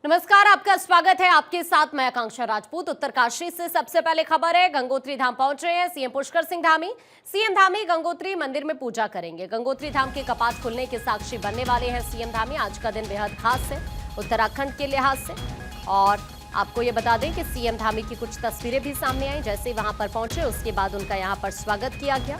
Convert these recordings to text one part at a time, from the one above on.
नमस्कार, आपका स्वागत है। आपके साथ मैं आकांक्षा राजपूत। उत्तरकाशी से सबसे पहले खबर है, गंगोत्री धाम पहुंच रहे हैं सीएम पुष्कर सिंह धामी। सीएम धामी गंगोत्री मंदिर में पूजा करेंगे। गंगोत्री धाम के कपाट खुलने के साक्षी बनने वाले हैं सीएम धामी। आज का दिन बेहद खास है उत्तराखंड के लिहाज से। और आपको ये बता दें कि सीएम धामी की कुछ तस्वीरें भी सामने आई। जैसे वहां पर पहुंचे उसके बाद उनका यहां पर स्वागत किया गया।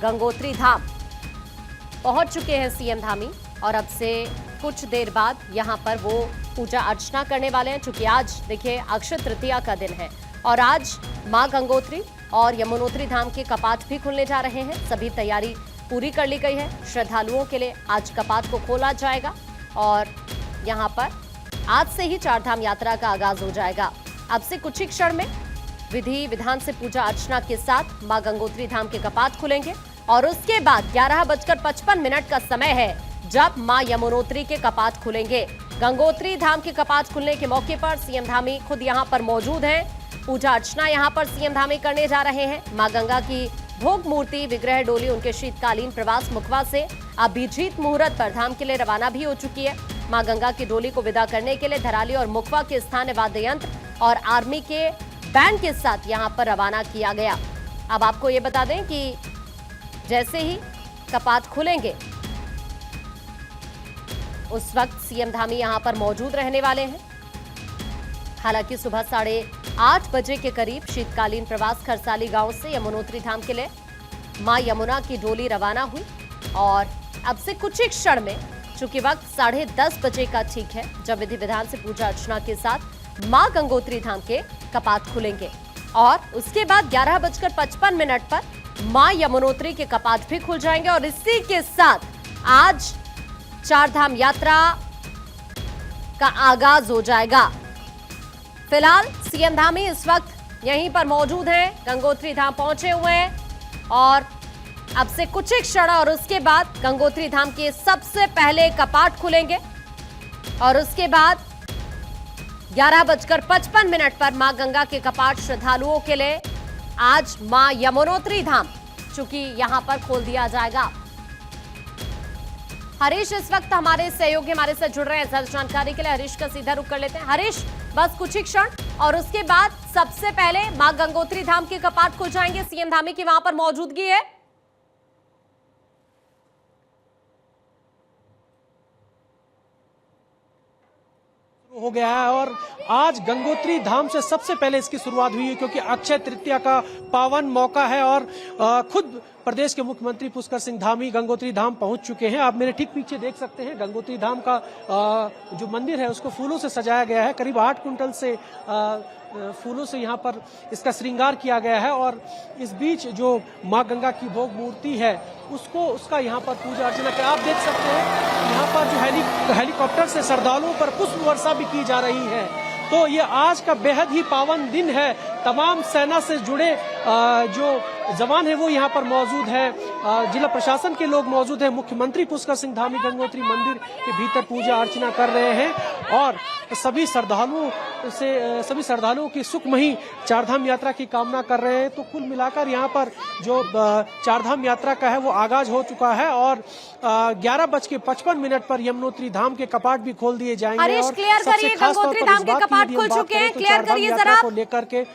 गंगोत्री धाम पहुंच चुके हैं सीएम धामी और अब से कुछ देर बाद यहां पर वो पूजा अर्चना करने वाले हैं। चूंकि आज देखिए अक्षय तृतीया का दिन है और आज मां गंगोत्री और यमुनोत्री धाम के कपाट भी खुलने जा रहे हैं। सभी तैयारी पूरी कर ली गई है। श्रद्धालुओं के लिए आज कपाट को खोला जाएगा और यहां पर आज से ही चारधाम यात्रा का आगाज हो जाएगा। अब से कुछ ही क्षण में विधि विधान से पूजा अर्चना के साथ मां गंगोत्री धाम के कपाट खुलेंगे और उसके बाद 11:55 का समय है जब मां यमुनोत्री के कपाट खुलेंगे। गंगोत्री धाम के कपाट खुलने के मौके पर सीएम धामी खुद यहां पर मौजूद हैं। पूजा अर्चना यहां पर सीएम धामी करने जा रहे हैं। मां गंगा की भोग मूर्ति विग्रह डोली उनके शीतकालीन प्रवास मुखवा से अभिजीत मुहूर्त पर धाम के लिए रवाना भी हो चुकी है। मां गंगा की डोली को विदा करने के लिए धराली और मुखवा के स्थानीय वाद्य यंत्र और आर्मी के बैंड के साथ यहां पर रवाना किया गया। अब आपको ये बता दें कि जैसे ही कपाट खुलेंगे उस वक्त सीएम धामी यहां पर मौजूद रहने वाले हैं। हालांकि सुबह 8:30 बजे के करीब शीतकालीन प्रवास खरसाली गांव से यमुनोत्री धाम के लिए मां यमुना की डोली रवाना हुई और अब से कुछ ही क्षण में, चूंकि वक्त 10:30 बजे का ठीक है, जब विधि विधान से पूजा अर्चना के साथ मां गंगोत्री धाम के कपाट खुलेंगे और उसके बाद 11:55 पर मां यमुनोत्री के कपाट भी खुल जाएंगे और इसी के साथ आज चारधाम यात्रा का आगाज हो जाएगा। फिलहाल सीएम धामी इस वक्त यहीं पर मौजूद हैं, गंगोत्री धाम पहुंचे हुए हैं और अब से कुछ ही क्षण और उसके बाद गंगोत्री धाम के सबसे पहले कपाट खुलेंगे और उसके बाद 11:55 पर मां गंगा के कपाट श्रद्धालुओं के लिए आज मां यमुनोत्री धाम चूंकि यहां पर खोल दिया जाएगा। हरीश इस वक्त हमारे सहयोगी हमारे साथ जुड़ रहे हैं। ज्यादा जानकारी के लिए हरीश का सीधा रुख कर लेते हैं। हरीश, बस कुछ ही क्षण और उसके बाद सबसे पहले मां गंगोत्री धाम के कपाट खुल जाएंगे। सीएम धामी की वहां पर मौजूदगी है। हो गया है और आज गंगोत्री धाम से सबसे पहले इसकी शुरुआत हुई है क्योंकि अक्षय तृतीया का पावन मौका है और खुद प्रदेश के मुख्यमंत्री पुष्कर सिंह धामी गंगोत्री धाम पहुंच चुके हैं। आप मेरे ठीक पीछे देख सकते हैं गंगोत्री धाम का जो मंदिर है उसको फूलों से सजाया गया है। करीब 8 कुंटल से फूलों से यहाँ पर इसका श्रृंगार किया गया है और इस बीच जो मां गंगा की भोग मूर्ति है उसका यहाँ पर पूजा अर्चना कर आप देख सकते हैं। यहाँ पर जो हेलीकॉप्टर से श्रद्धालुओं पर पुष्प वर्षा भी की जा रही है। तो ये आज का बेहद ही पावन दिन है। तमाम सेना से जुड़े जो जवान है वो यहाँ पर मौजूद है। जिला प्रशासन के लोग मौजूद हैं। मुख्यमंत्री पुष्कर सिंह धामी गंगोत्री मंदिर के भीतर पूजा अर्चना कर रहे हैं और सभी श्रद्धालुओं की सुखमयी चारधाम यात्रा की कामना कर रहे हैं। तो कुल मिलाकर यहाँ पर जो चारधाम यात्रा का है वो आगाज हो चुका है और 11:55 पर यमुनोत्री धाम के कपाट भी खोल दिए जाएंगे। हरीश, क्लियर करिए, गंगोत्री धाम के कपाट खुल चुके हैं, क्लियर करिए जरा को लेकर के।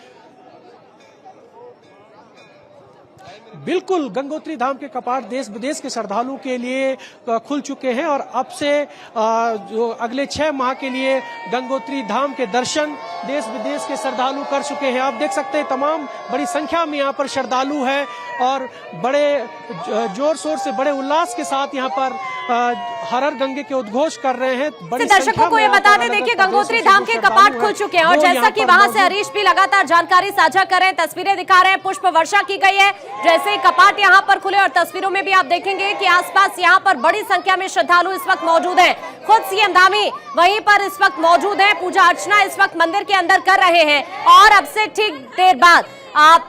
बिल्कुल, गंगोत्री धाम के कपाट देश विदेश के श्रद्धालुओं के लिए खुल चुके हैं और अब से जो अगले 6 माह के लिए गंगोत्री धाम के दर्शन देश विदेश के श्रद्धालु कर चुके हैं। आप देख सकते हैं तमाम बड़ी संख्या में यहाँ पर श्रद्धालु है और बड़े जोर शोर से बड़े उल्लास के साथ यहाँ पर हर हर गंगे के उद्घोष कर रहे हैं। बड़ी दर्शकों को ये बता दें, देखिए गंगोत्री धाम के कपाट खुल चुके हैं और जैसा कि वहां से हरीश भी लगातार जानकारी साझा कर रहे हैं, तस्वीरें दिखा रहे हैं, पुष्प वर्षा की गई है। जैसे ही कपाट यहां पर खुले और तस्वीरों में भी आप देखेंगे कि आसपास यहां पर बड़ी संख्या में श्रद्धालु इस वक्त मौजूद हैं। खुद सीएम धामी वहीं पर इस वक्त मौजूद हैं। पूजा अर्चना इस वक्त मंदिर के अंदर कर रहे हैं और अब से ठीक देर बाद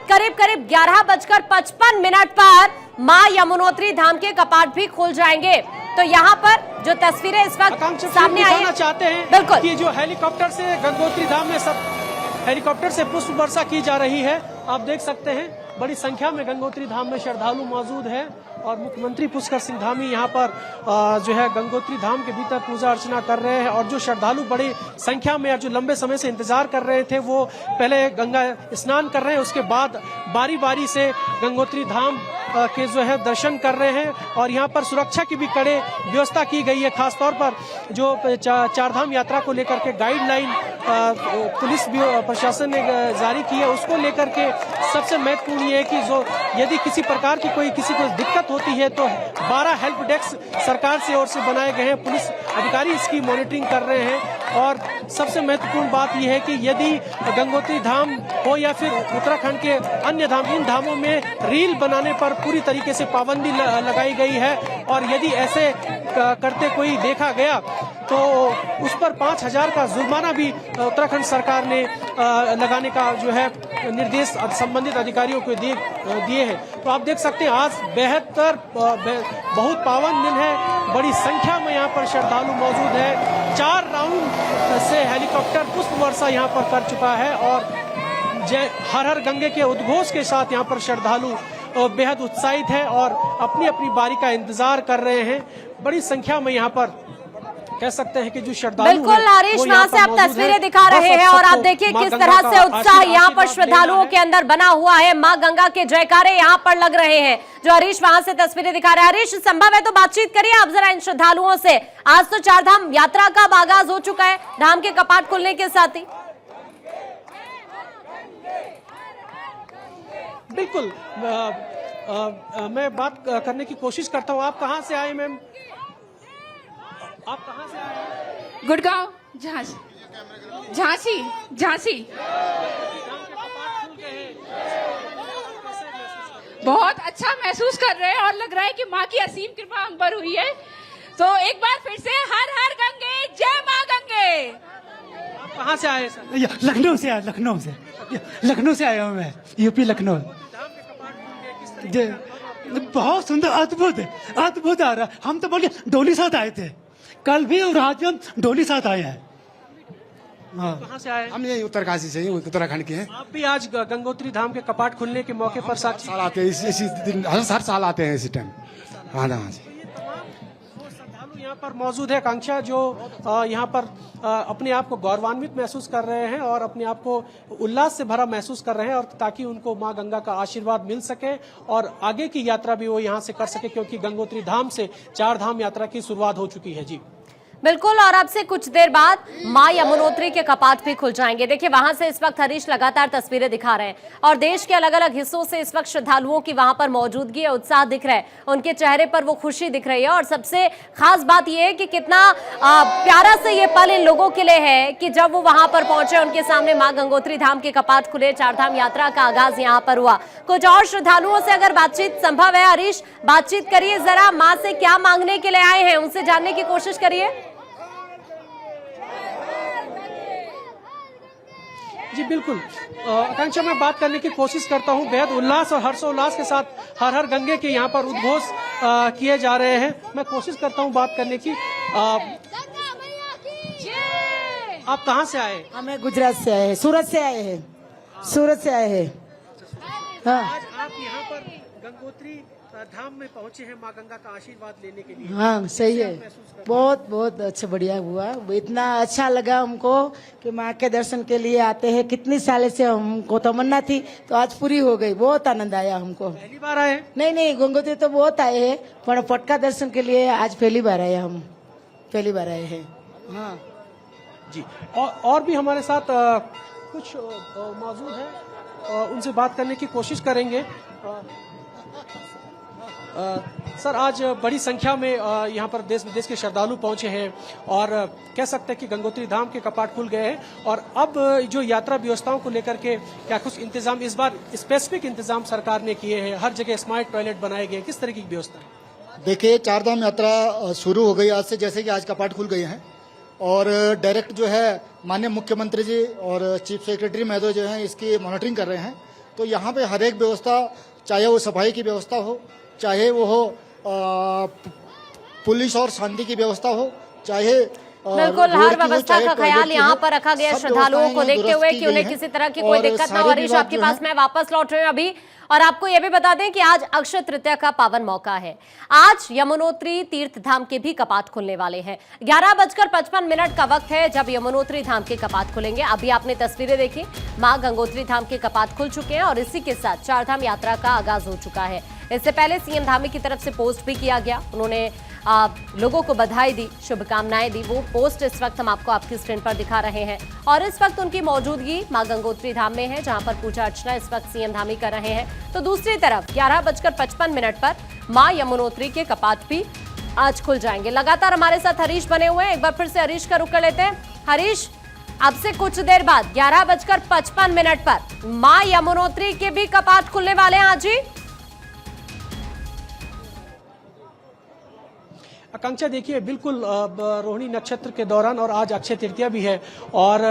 करीब 11:55 पर मां यमुनोत्री धाम के कपाट भी खुल जाएंगे। तो यहाँ पर जो तस्वीरें इस वक्त सामने आई हैं, चाहते हैं बिल्कुल कि जो हेलीकॉप्टर से गंगोत्री धाम में हेलीकॉप्टर से पुष्प वर्षा की जा रही है। आप देख सकते हैं बड़ी संख्या में गंगोत्री धाम में श्रद्धालु मौजूद है और मुख्यमंत्री पुष्कर सिंह धामी यहाँ पर जो है गंगोत्री धाम के भीतर पूजा अर्चना कर रहे हैं। और जो श्रद्धालु बड़ी संख्या में जो लंबे समय से इंतजार कर रहे थे वो पहले गंगा स्नान कर रहे हैं, उसके बाद बारी बारी से गंगोत्री धाम के जो है दर्शन कर रहे हैं। और यहाँ पर सुरक्षा की भी कड़े व्यवस्था की गई है, खासतौर पर जो चारधाम यात्रा को लेकर के गाइडलाइन पुलिस भी प्रशासन ने जारी की है, उसको लेकर के सबसे महत्वपूर्ण ये है कि जो यदि किसी प्रकार की किसी को दिक्कत होती है तो 12 हेल्प डेस्क सरकार से ओर से बनाए गए हैं। पुलिस अधिकारी इसकी मॉनिटरिंग कर रहे हैं। और सबसे महत्वपूर्ण बात यह है कि यदि गंगोत्री धाम हो या फिर उत्तराखंड के अन्य धाम, इन धामों में रील बनाने पर पूरी तरीके से पाबंदी लगाई गई है। और यदि ऐसे करते कोई देखा गया तो उस पर 5,000 का जुर्माना भी उत्तराखंड सरकार ने लगाने का जो है निर्देश संबंधित अधिकारियों को दिए हैं। तो आप देख सकते हैं आज बहुत पावन दिन है, बड़ी संख्या में यहाँ पर श्रद्धालु मौजूद है। 4 राउंड से हेलीकॉप्टर पुष्प वर्षा यहाँ पर कर चुका है और हर हर गंगे के उद्घोष के साथ यहाँ पर श्रद्धालु बेहद उत्साहित है और अपनी अपनी बारी का इंतजार कर रहे हैं। बड़ी संख्या में यहाँ पर कह सकते हैं कि जो श्रद्धालु बिल्कुल हरीश, वहां से आप तस्वीरें दिखा रहे हैं और आप देखिए किस तरह से उत्साह यहाँ पर श्रद्धालुओं के अंदर बना हुआ है। मां गंगा के जयकारे यहाँ पर लग रहे हैं जो हरीश वहां से तस्वीरें दिखा रहे हैं। हरीश, संभव है तो बातचीत करिए आप जरा इन श्रद्धालुओं से। आज तो चारधाम यात्रा का आगाज हो चुका है, धाम के कपाट खुलने के साथ ही। बिल्कुल मैं बात करने की कोशिश करता हूँ। आप कहाँ से आए मैम? आप कहाँ से आए? गुड़गांव, झांसी। बहुत अच्छा महसूस कर रहे हैं और लग रहा है कि माँ की असीम कृपा हम पर हुई है। तो एक बार फिर से हर हर गंगे, जय माँ गंगे। आप कहाँ से आए सर? लखनऊ से आया हूँ मैं, यूपी लखनऊ। बहुत सुंदर, अद्भुत आ रहा। हम तो बोलिए डोली साथ आए थे कल भी और आज भी हम डोली साथ आए हैं। कहाँ से आए? हम ये उत्तरकाशी से, उत्तराखंड के हैं। आप भी आज गंगोत्री धाम के कपाट खुलने के मौके पर साक्षी साल आते हैं इसी दिन, हर साल आते हैं इसी टाइम। हाँ श्रद्धालु यहाँ पर मौजूद है आकांक्षा, जो यहाँ पर अपने आप को गौरवान्वित महसूस कर रहे हैं और अपने आप को उल्लास से भरा महसूस कर रहे हैं और ताकि उनको माँ गंगा का आशीर्वाद मिल सके और आगे की यात्रा भी वो यहाँ से कर सके, क्योंकि गंगोत्री धाम से 4 धाम यात्रा की शुरुआत हो चुकी है। जी बिल्कुल, और अब से कुछ देर बाद मां यमुनोत्री के कपाट भी खुल जाएंगे। देखिए वहां से इस वक्त हरीश लगातार तस्वीरें दिखा रहे हैं और देश के अलग अलग हिस्सों से इस वक्त श्रद्धालुओं की वहां पर मौजूदगी है, उत्साह दिख रहा है, उनके चेहरे पर वो खुशी दिख रही है। और सबसे खास बात यह है कि कितना प्यारा से ये पल इन लोगों के लिए है कि जब वो वहां पर पहुंचे, उनके सामने माँ गंगोत्री धाम के कपाट खुले, 4 धाम यात्रा का आगाज यहाँ पर हुआ। कुछ और श्रद्धालुओं से अगर बातचीत संभव है, हरीश बातचीत करिए जरा, माँ से क्या मांगने के लिए आए हैं उनसे जानने की कोशिश करिए। जी बिल्कुल आकांक्षा, मैं बात करने की कोशिश करता हूँ। बेहद उल्लास और हर्षोल्लास के साथ हर हर गंगे के यहाँ पर उद्घोष किए जा रहे हैं। मैं कोशिश करता हूँ बात करने की। आप कहाँ से आए? हमें गुजरात से आए हैं, सूरत से आए हैं। हाँ, आज आप यहाँ पर गंगोत्री धाम में पहुँचे हैं माँ गंगा का आशीर्वाद लेने के लिए। हाँ सही है, बहुत अच्छा बढ़िया हुआ। इतना अच्छा लगा हमको कि माँ के दर्शन के लिए आते हैं। कितनी साल से हमको तमन्ना थी, तो आज पूरी हो गई। बहुत आनंद आया हमको। पहली बार आए? नहीं, गंगोत्री तो बहुत आए हैं, पर पटका दर्शन के लिए आज पहली बार आए हैं। हाँ जी, और भी हमारे साथ कुछ मौजूद हैं, उनसे बात करने की कोशिश करेंगे। सर, आज बड़ी संख्या में यहाँ पर देश विदेश के श्रद्धालु पहुंचे हैं और कह सकते हैं कि गंगोत्री धाम के कपाट खुल गए हैं और अब जो यात्रा व्यवस्थाओं को लेकर के क्या कुछ इंतजाम, इस बार स्पेसिफिक इंतजाम सरकार ने किए हैं? हर जगह स्मार्ट टॉयलेट बनाए गए, किस तरह की व्यवस्था है? देखिए, 4 धाम यात्रा शुरू हो गई आज से, जैसे कि आज कपाट खुल गए हैं और डायरेक्ट जो है माननीय मुख्यमंत्री जी और चीफ सेक्रेटरी महोदय जो है इसकी मॉनिटरिंग कर रहे हैं। तो यहाँ पे हर एक व्यवस्था, चाहे वो सफाई की व्यवस्था हो, चाहे वो हो पुलिस और शांति की व्यवस्था हो, चाहे बिल्कुल, रोड हर की हो, व्यवस्था चाहे का टॉयलेट ख्याल की यहाँ हो, पर रखा गया सब श्रद्धालुओं को व्यवस्थाएं देखते दुरुस्त हुए की कि गई उन्हें हैं। किसी तरह की कोई और दिक्कत ना सारे हो। हरीश, विभाग आपके जो पास हैं- मैं वापस लौट रही हूँ अभी, और आपको यह भी बता दें कि आज अक्षय तृतीया का पावन मौका है। आज यमुनोत्री तीर्थ धाम के भी कपाट खुलने वाले हैं। 11:55 का वक्त है जब यमुनोत्री धाम के कपाट खुलेंगे। अभी आपने तस्वीरें देखी, मां गंगोत्री धाम के कपाट खुल चुके हैं और इसी के साथ चारधाम यात्रा का आगाज हो चुका है। इससे पहले सीएम धामी की तरफ से पोस्ट भी किया गया। उन्होंने लोगों को बधाई दी, शुभकामनाएं दी। वो पोस्ट इस वक्त हम आपको आपकी स्क्रीन पर दिखा रहे हैं और इस वक्त उनकी मौजूदगी मां गंगोत्री धाम में है, जहां पर पूजा अर्चना इस वक्त सीएम धामी कर रहे हैं। तो दूसरी तरफ 11:55 पर मां यमुनोत्री के कपाट भी आज खुल जाएंगे। लगातार हमारे साथ हरीश बने हुए हैं। एक बार फिर से हरीश का रुख कर लेते हैं। हरीश, अब से कुछ देर बाद 11:55 पर मां यमुनोत्री के भी कपाट खुलने वाले हैं आज ही। आकांक्षा, देखिए बिल्कुल रोहिणी नक्षत्र के दौरान और आज अक्षय तृतीया भी है और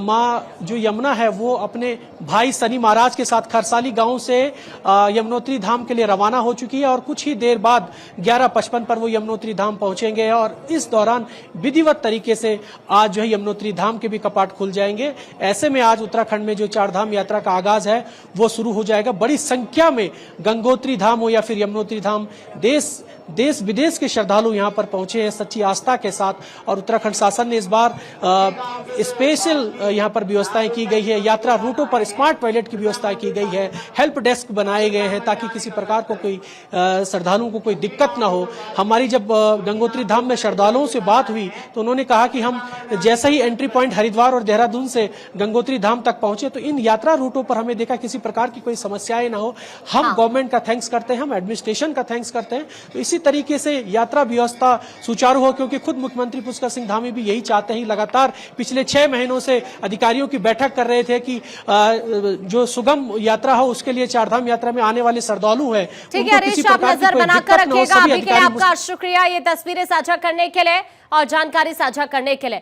माँ जो यमुना है वो अपने भाई शनि महाराज के साथ खरसाली गांव से यमुनोत्री धाम के लिए रवाना हो चुकी है और कुछ ही देर बाद 11:55 पर वो यमुनोत्री धाम पहुंचेंगे और इस दौरान विधिवत तरीके से आज जो है यमुनोत्री धाम के भी कपाट खुल जाएंगे। ऐसे में आज उत्तराखंड में जो चारधाम यात्रा का आगाज है वो शुरू हो जाएगा। बड़ी संख्या में गंगोत्री धाम हो या फिर यमुनोत्री धाम, देश विदेश के श्रद्धालु यहाँ पर पहुंचे हैं सच्ची आस्था के साथ और उत्तराखंड शासन ने इस बार स्पेशल यहाँ पर व्यवस्थाएं की गई है। यात्रा रूटों पर स्मार्ट टॉयलेट की व्यवस्था की गई है, हेल्प डेस्क बनाए गए हैं ताकि किसी प्रकार को कोई श्रद्धालुओं को कोई दिक्कत ना हो। हमारी जब गंगोत्री धाम में श्रद्धालुओं से बात हुई तो उन्होंने कहा कि हम जैसे ही एंट्री पॉइंट हरिद्वार और देहरादून से गंगोत्री धाम तक पहुंचे तो इन यात्रा रूटों पर हमें देखा किसी प्रकार की कोई समस्याएं ना हो। हम गवर्नमेंट का थैंक्स करते हैं, हम एडमिनिस्ट्रेशन का थैंक्स करते हैं। तो इसी तरीके से यात्रा व्यवस्था सुचारू हो, क्योंकि खुद मुख्यमंत्री पुष्कर सिंह धामी भी यही चाहते हैं। लगातार पिछले 6 महीनों से अधिकारियों की बैठक कर रहे थे कि जो सुगम यात्रा हो उसके लिए चारधाम यात्रा में आने वाले श्रद्धालु हैं ठीक है हरीश, आप नजर बनाकर रखिएगा। अभी के लिए आपका शुक्रिया ये तस्वीरें साझा करने के लिए और जानकारी साझा करने के लिए।